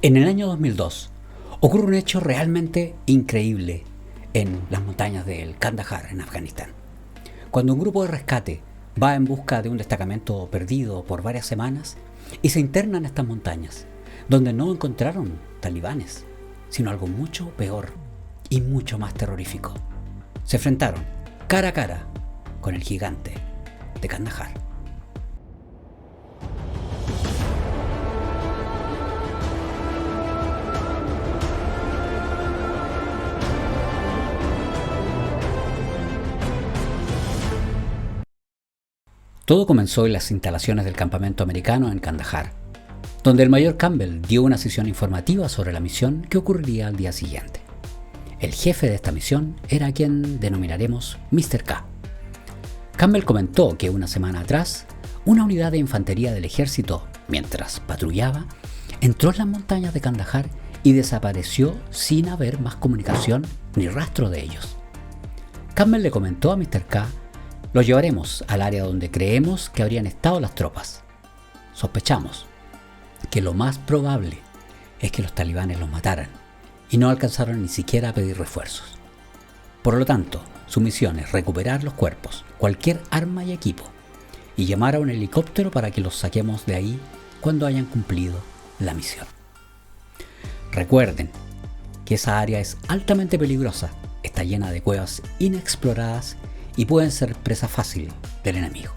En el año 2002 ocurre un hecho realmente increíble en las montañas del Kandahar, en Afganistán. Cuando un grupo de rescate va en busca de un destacamento perdido por varias semanas y se interna en estas montañas, donde no encontraron talibanes, sino algo mucho peor y mucho más terrorífico. Se enfrentaron cara a cara con el gigante de Kandahar. Todo comenzó en las instalaciones del campamento americano en Kandahar, donde el mayor Campbell dio una sesión informativa sobre la misión que ocurriría al día siguiente. El jefe de esta misión era a quien denominaremos Mr. K. Campbell comentó que una semana atrás, una unidad de infantería del ejército, mientras patrullaba, entró en las montañas de Kandahar y desapareció sin haber más comunicación ni rastro de ellos. Campbell le comentó a Mr. K: "Los llevaremos al área donde creemos que habrían estado las tropas. Sospechamos que lo más probable es que los talibanes los mataran y no alcanzaron ni siquiera a pedir refuerzos. Por lo tanto, su misión es recuperar los cuerpos, cualquier arma y equipo, y llamar a un helicóptero para que los saquemos de ahí cuando hayan cumplido la misión. Recuerden que esa área es altamente peligrosa, está llena de cuevas inexploradas y pueden ser presa fácil del enemigo".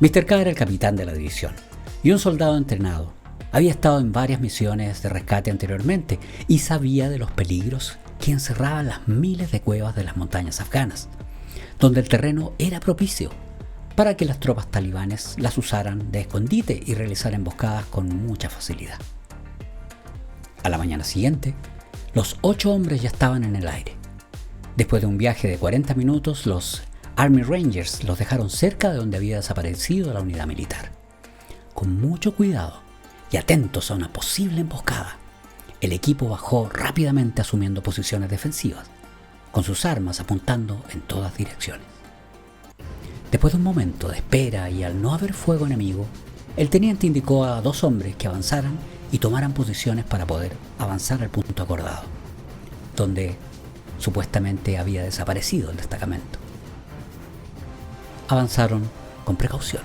Mr. K era el capitán de la división y un soldado entrenado. Había estado en varias misiones de rescate anteriormente y sabía de los peligros que encerraban las miles de cuevas de las montañas afganas, donde el terreno era propicio para que las tropas talibanes las usaran de escondite y realizaran emboscadas con mucha facilidad. A la mañana siguiente, los 8 hombres ya estaban en el aire. Después de un viaje de 40 minutos, los Army Rangers los dejaron cerca de donde había desaparecido la unidad militar. Con mucho cuidado y atentos a una posible emboscada, el equipo bajó rápidamente asumiendo posiciones defensivas, con sus armas apuntando en todas direcciones. Después de un momento de espera y al no haber fuego enemigo, el teniente indicó a 2 hombres que avanzaran y tomaran posiciones para poder avanzar al punto acordado, donde supuestamente había desaparecido el destacamento. Avanzaron con precaución,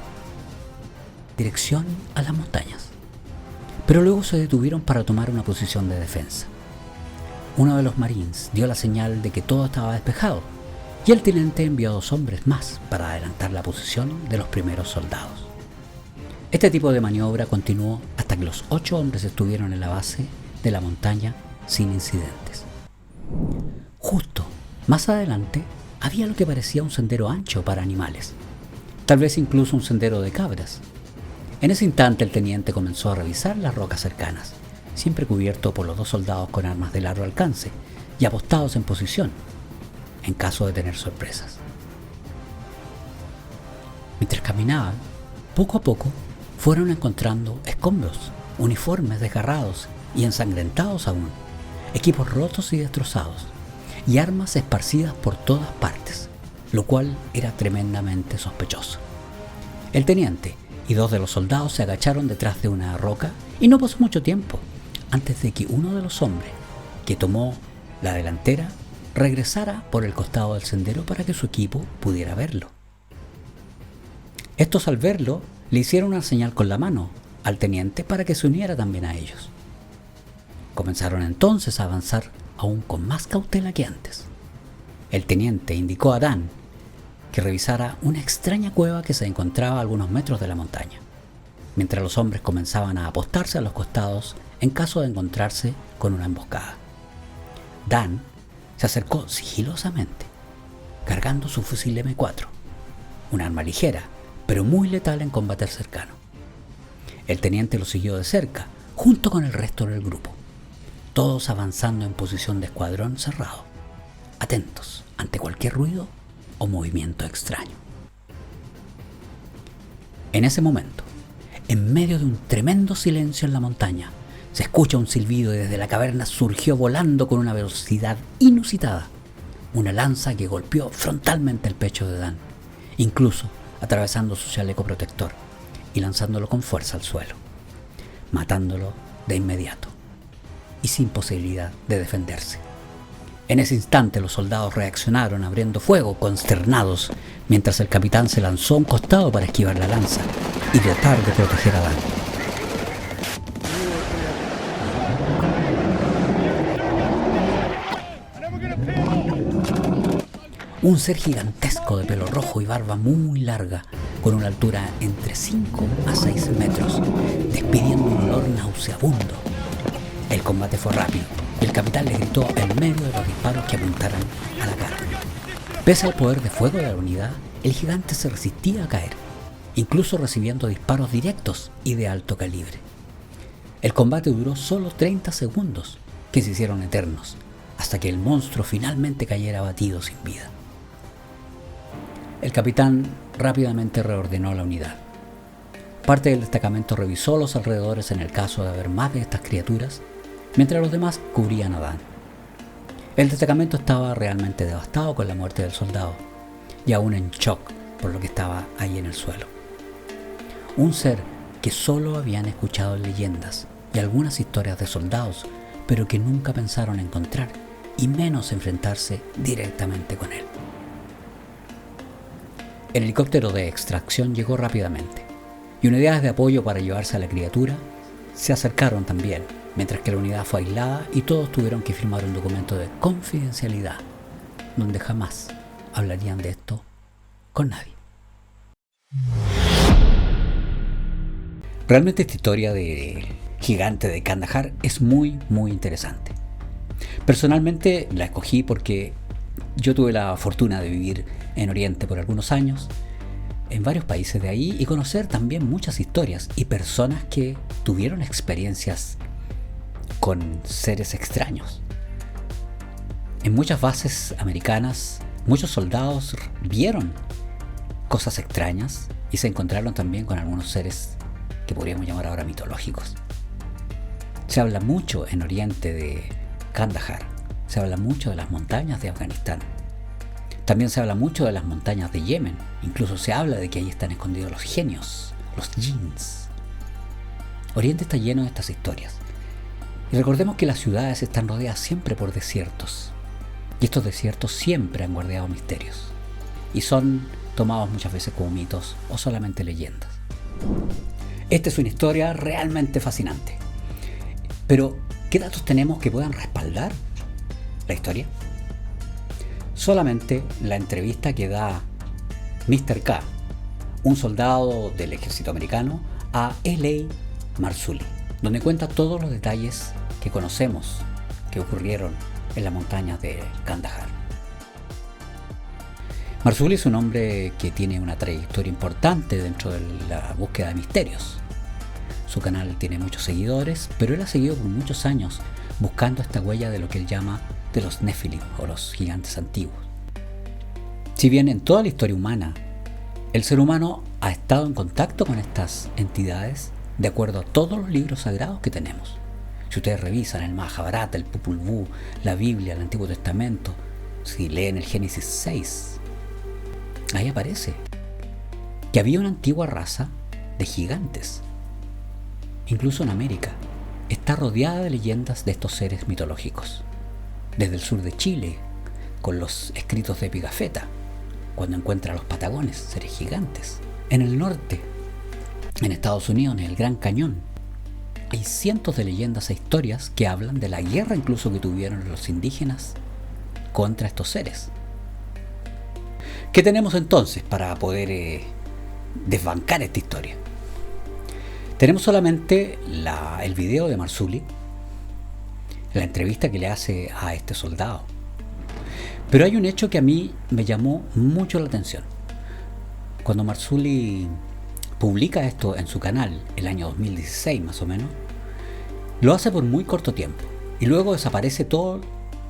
dirección a las montañas, pero luego se detuvieron para tomar una posición de defensa. Uno de los marines dio la señal de que todo estaba despejado y el teniente envió a 2 hombres más para adelantar la posición de los primeros soldados. Este tipo de maniobra continuó hasta que los 8 hombres estuvieron en la base de la montaña sin incidentes. Justo más adelante había lo que parecía un sendero ancho para animales, tal vez incluso un sendero de cabras. En ese instante el teniente comenzó a revisar las rocas cercanas, siempre cubierto por los 2 soldados con armas de largo alcance y apostados en posición, en caso de tener sorpresas. Mientras caminaban, poco a poco fueron encontrando escombros, uniformes desgarrados y ensangrentados aún, equipos rotos y destrozados, y armas esparcidas por todas partes, lo cual era tremendamente sospechoso. El teniente y 2 de los soldados se agacharon detrás de una roca y no pasó mucho tiempo antes de que uno de los hombres, que tomó la delantera, regresara por el costado del sendero para que su equipo pudiera verlo. Estos, al verlo, le hicieron una señal con la mano al teniente para que se uniera también a ellos. Comenzaron entonces a avanzar aún con más cautela que antes. El teniente indicó a Dan que revisara una extraña cueva que se encontraba a algunos metros de la montaña, mientras los hombres comenzaban a apostarse a los costados en caso de encontrarse con una emboscada. Dan se acercó sigilosamente, cargando su fusil M4, un arma ligera, pero muy letal en combate cercano. El teniente lo siguió de cerca, junto con el resto del grupo, todos avanzando en posición de escuadrón cerrado, atentos ante cualquier ruido o movimiento extraño. En ese momento, en medio de un tremendo silencio en la montaña, se escucha un silbido y desde la caverna surgió volando con una velocidad inusitada una lanza que golpeó frontalmente el pecho de Dan, incluso atravesando su chaleco protector y lanzándolo con fuerza al suelo. matándolo de inmediato y sin posibilidad de defenderse. En ese instante los soldados reaccionaron abriendo fuego, consternados, mientras el capitán se lanzó a un costado para esquivar la lanza y tratar de proteger a Dan. Un ser gigantesco de pelo rojo y barba muy larga, con una altura entre 5 a 6 metros, despidiendo un olor nauseabundo. El combate fue rápido y el capitán le gritó en medio de los disparos que apuntaran a la cara. Pese al poder de fuego de la unidad, el gigante se resistía a caer, incluso recibiendo disparos directos y de alto calibre. El combate duró solo 30 segundos, que se hicieron eternos, hasta que el monstruo finalmente cayera abatido sin vida. El capitán rápidamente reordenó la unidad. Parte del destacamento revisó los alrededores en el caso de haber más de estas criaturas, mientras los demás cubrían a Dan. El destacamento estaba realmente devastado con la muerte del soldado, y aún en shock por lo que estaba ahí en el suelo. Un ser que solo habían escuchado en leyendas y algunas historias de soldados, pero que nunca pensaron encontrar, y menos enfrentarse directamente con él. El helicóptero de extracción llegó rápidamente, y unidades de apoyo para llevarse a la criatura se acercaron también, mientras que la unidad fue aislada y todos tuvieron que firmar un documento de confidencialidad, donde jamás hablarían de esto con nadie. Realmente esta historia del gigante de Kandahar es muy interesante. Personalmente la escogí porque yo tuve la fortuna de vivir en Oriente por algunos años, en varios países de ahí, y conocer también muchas historias y personas que tuvieron experiencias con seres extraños. En muchas bases americanas, muchos soldados vieron cosas extrañas y se encontraron también con algunos seres que podríamos llamar ahora mitológicos. Se habla mucho en Oriente de Kandahar, se habla mucho de las montañas de Afganistán. También se habla mucho de las montañas de Yemen. Incluso se habla de que ahí están escondidos los genios, los jinns. Oriente está lleno de estas historias. Y recordemos que las ciudades están rodeadas siempre por desiertos. Y estos desiertos siempre han guardado misterios. Y son tomados muchas veces como mitos o solamente leyendas. Esta es una historia realmente fascinante. Pero, ¿qué datos tenemos que puedan respaldar la historia? Solamente la entrevista que da Mr. K, un soldado del ejército americano, a L.A. Marzulli, donde cuenta todos los detalles que conocemos que ocurrieron en las montañas de Kandahar. Marzulli es un hombre que tiene una trayectoria importante dentro de la búsqueda de misterios. Su canal tiene muchos seguidores, pero él ha seguido por muchos años buscando esta huella de lo que él llama de los Nephilim o los gigantes antiguos. Si bien en toda la historia humana el ser humano ha estado en contacto con estas entidades de acuerdo a todos los libros sagrados que tenemos. Si ustedes revisan el Mahabharata, el Popol Vuh, la Biblia, el Antiguo Testamento, si leen el Génesis 6, ahí aparece que había una antigua raza de gigantes. Incluso en América está rodeada de leyendas de estos seres mitológicos. Desde el sur de Chile, con los escritos de Pigafetta, cuando encuentra a los patagones, seres gigantes. En el norte, en Estados Unidos, en el Gran Cañón, hay cientos de leyendas e historias que hablan de la guerra incluso que tuvieron los indígenas contra estos seres. ¿Qué tenemos entonces para poder desbancar esta historia? Tenemos solamente el video de Marzulli, la entrevista que le hace a este soldado. Pero hay un hecho que a mí me llamó mucho la atención. Cuando Marzulli publica esto en su canal, el año 2016 más o menos, lo hace por muy corto tiempo y luego desaparece todo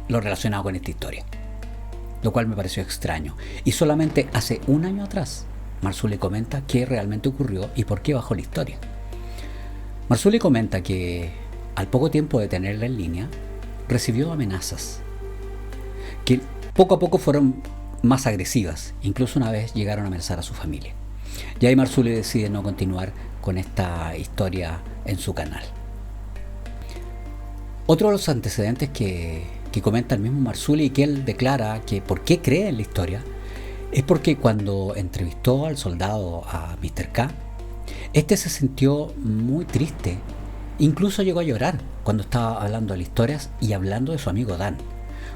lo relacionado con esta historia, lo cual me pareció extraño. Y solamente hace un año atrás Marzulli comenta qué realmente ocurrió y por qué bajó la historia. Marzulli comenta que al poco tiempo de tenerla en línea recibió amenazas que poco a poco fueron más agresivas. Incluso una vez llegaron a amenazar a su familia. Y ahí Marzulli decide no continuar con esta historia en su canal. Otro de los antecedentes que comenta el mismo Marzulli y que él declara que por qué cree en la historia es porque cuando entrevistó al soldado, a Mr. K, este se sintió muy triste, incluso llegó a llorar cuando estaba hablando de las historias y hablando de su amigo Dan,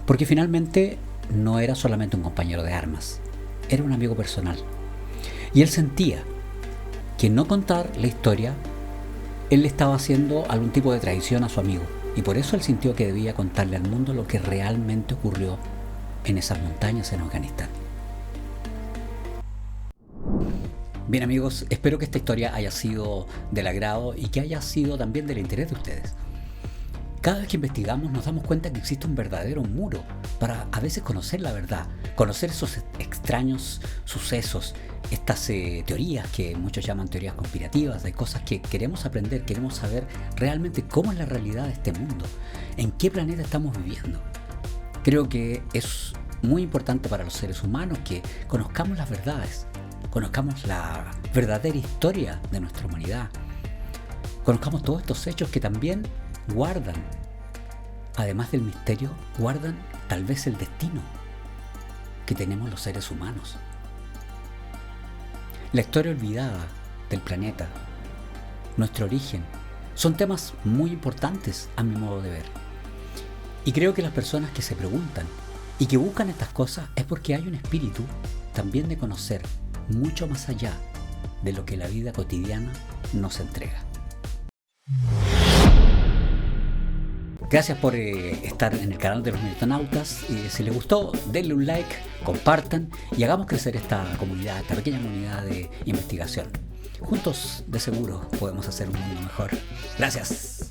porque finalmente no era solamente un compañero de armas, era un amigo personal. Y él sentía que no contar la historia, él le estaba haciendo algún tipo de traición a su amigo, y por eso él sintió que debía contarle al mundo lo que realmente ocurrió en esas montañas en Afganistán. Bien amigos, espero que esta historia haya sido del agrado y que haya sido también del interés de ustedes. Cada vez que investigamos nos damos cuenta que existe un verdadero muro para a veces conocer la verdad, conocer esos extraños sucesos, estas teorías que muchos llaman teorías conspirativas, de cosas que queremos aprender, queremos saber realmente cómo es la realidad de este mundo, en qué planeta estamos viviendo. Creo que es muy importante para los seres humanos que conozcamos las verdades, conozcamos la verdadera historia de nuestra humanidad, conozcamos todos estos hechos que también guardan, además del misterio, guardan tal vez el destino que tenemos los seres humanos. La historia olvidada del planeta, nuestro origen, son temas muy importantes a mi modo de ver. Y creo que las personas que se preguntan y que buscan estas cosas es porque hay un espíritu también de conocer mucho más allá de lo que la vida cotidiana nos entrega. Gracias por estar en el canal de los Militonautas. Si les gustó, denle un like, compartan y hagamos crecer esta comunidad, esta pequeña comunidad de investigación. Juntos, de seguro, podemos hacer un mundo mejor. Gracias.